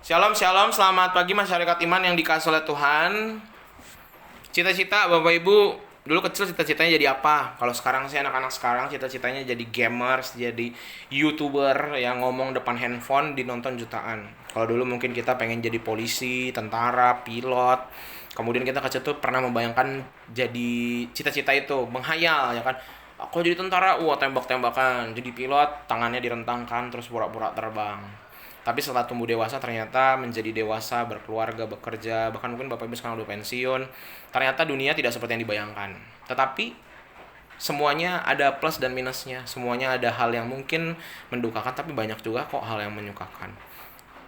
Shalom, shalom, selamat pagi masyarakat iman yang dikasihi oleh Tuhan. Cita-cita Bapak Ibu, dulu kecil cita-citanya jadi apa? Kalau sekarang sih anak-anak sekarang cita-citanya jadi gamers, jadi YouTuber yang ngomong depan handphone dinonton jutaan. Kalau dulu mungkin kita pengen jadi polisi, tentara, pilot. Kemudian kita kecil tuh pernah membayangkan jadi cita-cita itu, menghayal ya kan. Aku jadi tentara, wah tembak-tembakan. Jadi pilot, tangannya direntangkan terus pura-pura terbang. Tapi setelah tumbuh dewasa ternyata menjadi dewasa, berkeluarga, bekerja, bahkan mungkin Bapak Ibu sekarang udah pensiun, ternyata dunia tidak seperti yang dibayangkan. Tetapi semuanya ada plus dan minusnya, semuanya ada hal yang mungkin mendukakan, tapi banyak juga kok hal yang menyukakan.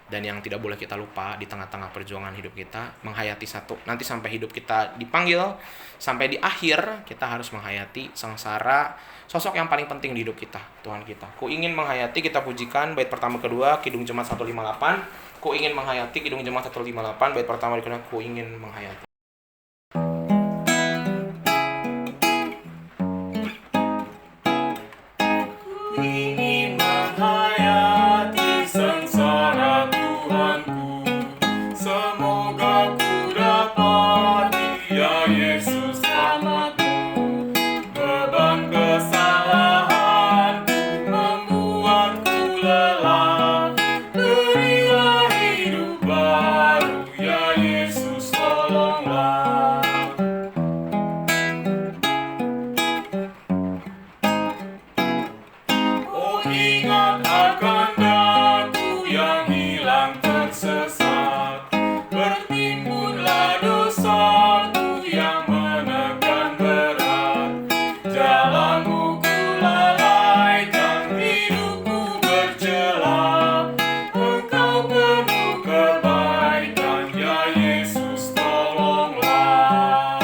Dan yang tidak boleh kita lupa di tengah-tengah perjuangan hidup kita, menghayati satu, nanti sampai hidup kita dipanggil, sampai di akhir kita harus menghayati sengsara, sosok yang paling penting di hidup kita, Tuhan kita. Ku ingin menghayati, kita pujikan bait pertama kedua Kidung Jemaat 158. Ku ingin menghayati, Kidung Jemaat 158 bait pertama kedua, ku ingin menghayati. Ingin menghayati sengsara Tuhanku, semoga ku dapat Dia Yesus selamatku. Beban kesalahanku membuatku lelah, berilah hidup baru, ya Yesus tolonglah. Oh, ingat akan daku yang hilang tersesat, bertimbunlah dosaku yang menekan berat. Jalanmu ku lalaikan, hidupku bercela, Engkau penuh kebaikan, ya Yesus tolonglah.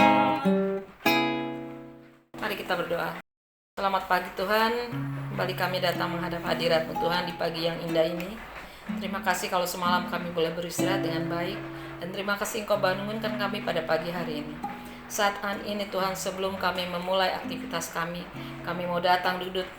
Mari kita berdoa. Selamat pagi Tuhan, kembali kami datang menghadap hadirat-Mu Tuhan di pagi yang indah ini. Terima kasih kalau semalam kami boleh beristirahat dengan baik, dan terima kasih Engkau bangunkan kami pada pagi hari ini. Saat ini Tuhan, sebelum kami memulai aktivitas kami mau datang duduk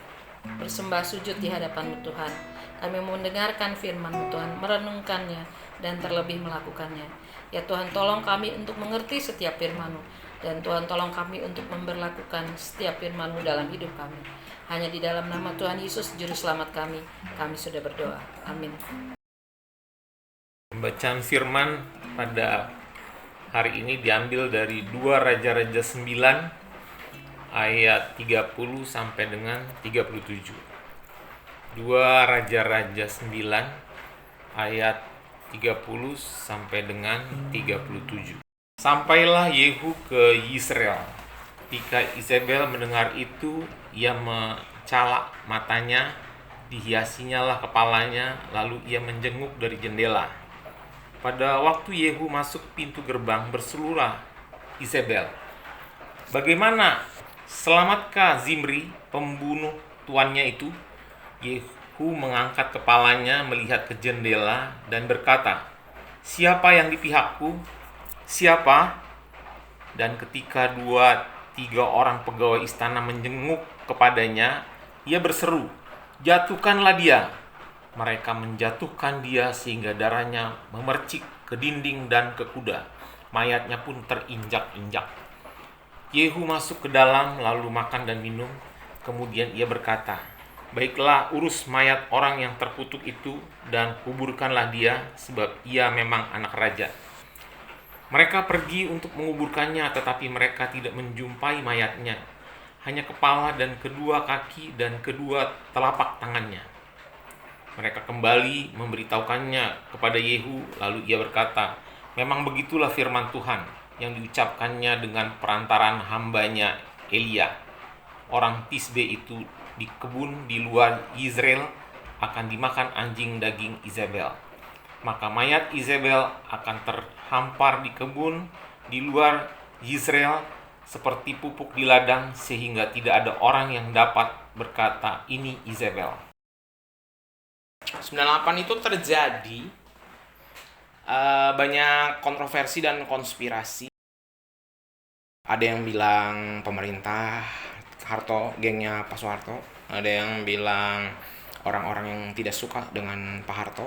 bersembah sujud di hadapan-Mu Tuhan. Kami mau mendengarkan firman-Mu Tuhan, merenungkannya, dan terlebih melakukannya. Ya Tuhan, tolong kami untuk mengerti setiap firman-Mu. Dan Tuhan, tolong kami untuk memberlakukan setiap firman-Mu dalam hidup kami. Hanya di dalam nama Tuhan Yesus, Juru Selamat kami sudah berdoa. Amin. Pembacaan firman pada hari ini diambil dari 2 Raja-Raja 9 ayat 30 sampai dengan 37. 2 Raja-Raja 9 ayat 30 sampai dengan 37. Sampailah Yehu ke Yisrael. Ketika Izebel mendengar itu, ia mencalak matanya, dihiasinyalah kepalanya, lalu ia menjenguk dari jendela. Pada waktu Yehu masuk pintu gerbang, berserulah Izebel, "Bagaimana? Selamatkah Zimri, pembunuh tuannya itu?" Yehu mengangkat kepalanya, melihat ke jendela, dan berkata, "Siapa yang di pihakku? Siapa?" Dan ketika 2-3 orang pegawai istana menjenguk kepadanya, ia berseru, "Jatuhkanlah dia!" Mereka menjatuhkan dia sehingga darahnya memercik ke dinding dan ke kuda. Mayatnya pun terinjak-injak. Yehu masuk ke dalam lalu makan dan minum. Kemudian ia berkata, "Baiklah, urus mayat orang yang terkutuk itu dan kuburkanlah dia, sebab ia memang anak raja." Mereka pergi untuk menguburkannya, tetapi mereka tidak menjumpai mayatnya, hanya kepala dan kedua kaki dan kedua telapak tangannya. Mereka kembali memberitahukannya kepada Yehu, lalu ia berkata, "Memang begitulah firman Tuhan yang diucapkannya dengan perantaran hambanya Elia. Orang Tisbe itu di kebun di luar Yizreel akan dimakan anjing daging Izebel. Maka mayat Izebel akan terhampar di kebun di luar Yizreel seperti pupuk di ladang, sehingga tidak ada orang yang dapat berkata, 'Ini Izebel.'" 98 itu terjadi banyak kontroversi dan konspirasi. Ada yang bilang pemerintah, Harto, gengnya Pak Soeharto. Ada yang bilang orang-orang yang tidak suka dengan Pak Harto.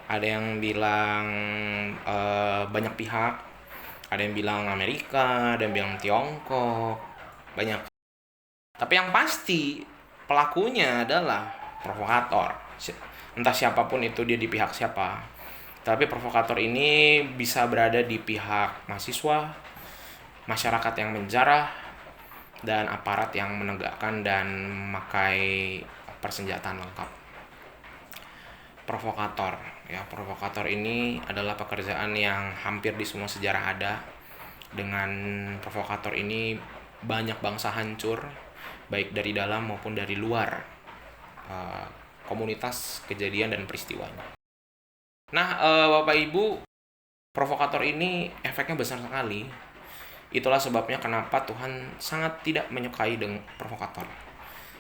ada yang bilang banyak pihak, ada yang bilang Amerika, ada yang bilang Tiongkok, banyak. Tapi yang pasti pelakunya adalah provokator. Entah siapapun itu, dia di pihak siapa. Tapi provokator ini bisa berada di pihak mahasiswa, masyarakat yang menjarah, dan aparat yang menegakkan dan memakai persenjataan lengkap. Provokator ini adalah pekerjaan yang hampir di semua sejarah ada. Dengan provokator ini banyak bangsa hancur, baik dari dalam maupun dari luar komunitas kejadian dan peristiwanya. Nah, Bapak Ibu, provokator ini efeknya besar sekali. Itulah sebabnya kenapa Tuhan sangat tidak menyukai dengan provokator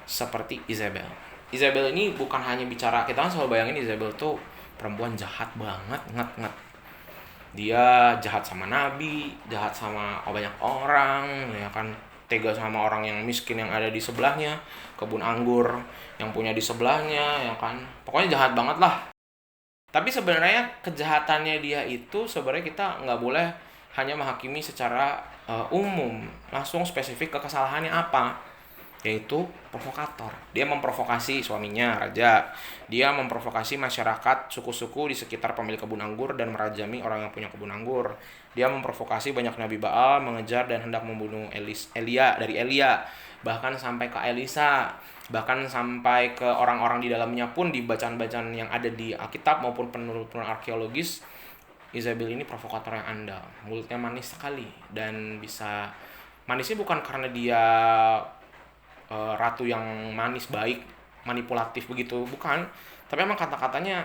seperti Isabel. Isabel ini bukan hanya bicara, kita kan selalu bayangin Isabel tuh perempuan jahat banget, nget. Dia jahat sama nabi, jahat sama banyak orang, ya kan, tega sama orang yang miskin yang ada di sebelahnya, kebun anggur yang punya di sebelahnya, ya kan. Pokoknya jahat banget lah. Tapi sebenarnya kejahatannya dia itu sebenarnya kita nggak boleh hanya menghakimi secara umum, langsung spesifik ke kesalahannya apa, yaitu provokator. Dia memprovokasi suaminya, raja. Dia memprovokasi masyarakat, suku-suku di sekitar pemilik kebun anggur dan merajami orang yang punya kebun anggur. Dia memprovokasi banyak nabi Baal mengejar dan hendak membunuh Elia, bahkan sampai ke Elisa, bahkan sampai ke orang-orang di dalamnya pun di bacaan-bacaan yang ada di Alkitab maupun penelusuran arkeologis. Isabel ini provokator yang andal, mulutnya manis sekali, dan bisa manisnya bukan karena dia ratu yang manis, baik, manipulatif begitu, bukan. Tapi emang kata-katanya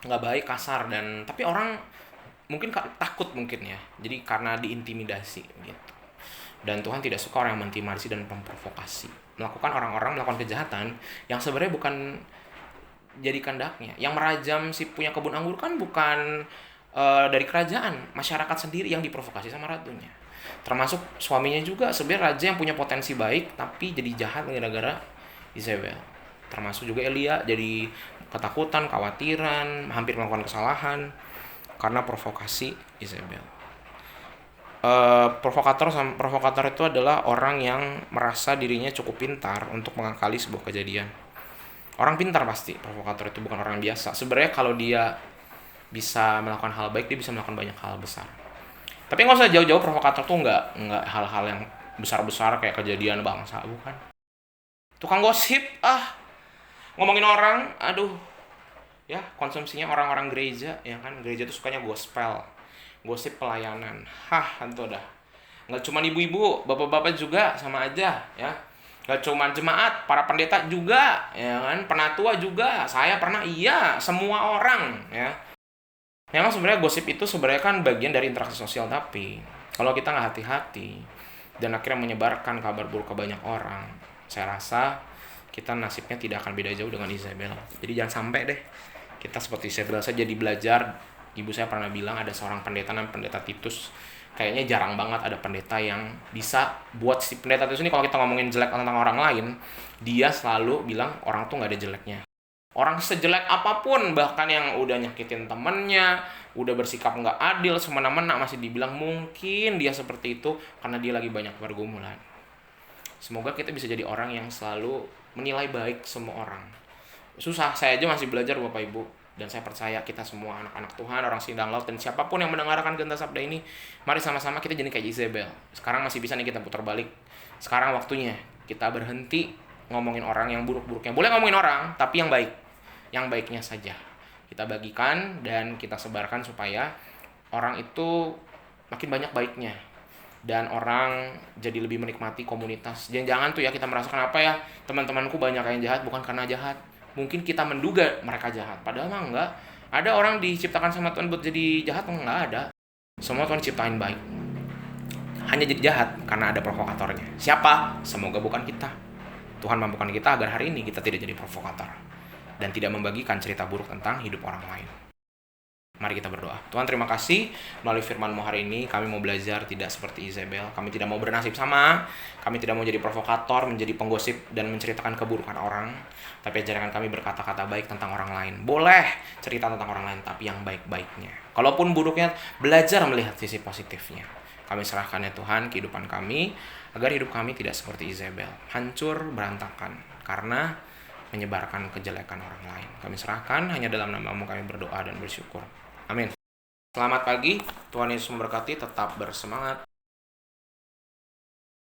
nggak baik, kasar, dan tapi orang mungkin takut mungkin ya. Jadi karena diintimidasi gitu. Dan Tuhan tidak suka orang yang mengintimidasi dan memprovokasi, orang-orang melakukan kejahatan yang sebenarnya bukan jadi kehendaknya. Yang merajam si punya kebun anggur kan bukan dari kerajaan, masyarakat sendiri yang diprovokasi sama ratunya. Termasuk suaminya juga sebenarnya raja yang punya potensi baik tapi jadi jahat gara-gara Isabel. Termasuk juga Elia jadi ketakutan, khawatiran, hampir melakukan kesalahan karena provokasi Isabel. Provokator itu adalah orang yang merasa dirinya cukup pintar untuk mengakali sebuah kejadian. Orang pintar pasti, provokator itu bukan orang biasa. Sebenarnya kalau dia bisa melakukan hal baik, dia bisa melakukan banyak hal besar. Tapi nggak usah jauh-jauh, provokator tuh nggak hal-hal yang besar-besar kayak kejadian bangsa, bukan. Tukang gosip, ngomongin orang, aduh, ya konsumsinya orang-orang gereja, ya kan, gereja tuh sukanya gospel, gosip pelayanan, tentu dah. Nggak cuma ibu-ibu, bapak-bapak juga sama aja, ya. Nggak cuma jemaat, para pendeta juga, ya kan, penatua juga, saya pernah, iya, semua orang, ya. Memang sebenarnya gosip itu sebenarnya kan bagian dari interaksi sosial, tapi kalau kita nggak hati-hati dan akhirnya menyebarkan kabar buruk ke banyak orang, saya rasa kita nasibnya tidak akan beda jauh dengan Isabel. Jadi jangan sampai deh kita seperti Isabel saja jadi belajar. Ibu saya pernah bilang ada seorang pendeta namanya pendeta Titus. Kayaknya jarang banget ada pendeta yang bisa buat si pendeta Titus ini, kalau kita ngomongin jelek tentang orang lain, dia selalu bilang orang tuh nggak ada jeleknya. Orang sejelek apapun, bahkan yang udah nyakitin temennya, udah bersikap nggak adil, semena-mena, masih dibilang mungkin dia seperti itu karena dia lagi banyak pergumulan. Semoga kita bisa jadi orang yang selalu menilai baik semua orang. Susah, saya aja masih belajar Bapak Ibu. Dan saya percaya kita semua anak-anak Tuhan, orang Sindang Laut, dan siapapun yang mendengarkan Genta Sabda ini, mari sama-sama kita jadi kayak Isabel. Sekarang masih bisa nih kita putar balik. Sekarang waktunya kita berhenti ngomongin orang yang buruk-buruknya. Boleh ngomongin orang, tapi yang baik. Yang baiknya saja kita bagikan dan kita sebarkan supaya orang itu makin banyak baiknya. Dan orang jadi lebih menikmati komunitas. Jangan tuh ya kita merasakan apa ya, teman-temanku banyak yang jahat, bukan karena jahat. Mungkin kita menduga mereka jahat, padahal mah enggak. Ada orang diciptakan sama Tuhan buat jadi jahat, enggak ada. Semua Tuhan ciptain baik. Hanya jadi jahat karena ada provokatornya. Siapa? Semoga bukan kita. Tuhan mampukan kita agar hari ini kita tidak jadi provokator dan tidak membagikan cerita buruk tentang hidup orang lain. Mari kita berdoa. Tuhan, terima kasih melalui firman-Mu hari ini. Kami mau belajar tidak seperti Izebel. Kami tidak mau bernasib sama. Kami tidak mau jadi provokator, menjadi penggosip, dan menceritakan keburukan orang. Tapi ajarkan kami berkata-kata baik tentang orang lain. Boleh cerita tentang orang lain, tapi yang baik-baiknya. Kalaupun buruknya, belajar melihat sisi positifnya. Kami serahkan ya Tuhan kehidupan kami, agar hidup kami tidak seperti Izebel. Hancur, berantakan. Karena menyebarkan kejelekan orang lain. Kami serahkan, hanya dalam nama-Mu kami berdoa dan bersyukur. Amin. Selamat pagi, Tuhan Yesus memberkati, tetap bersemangat.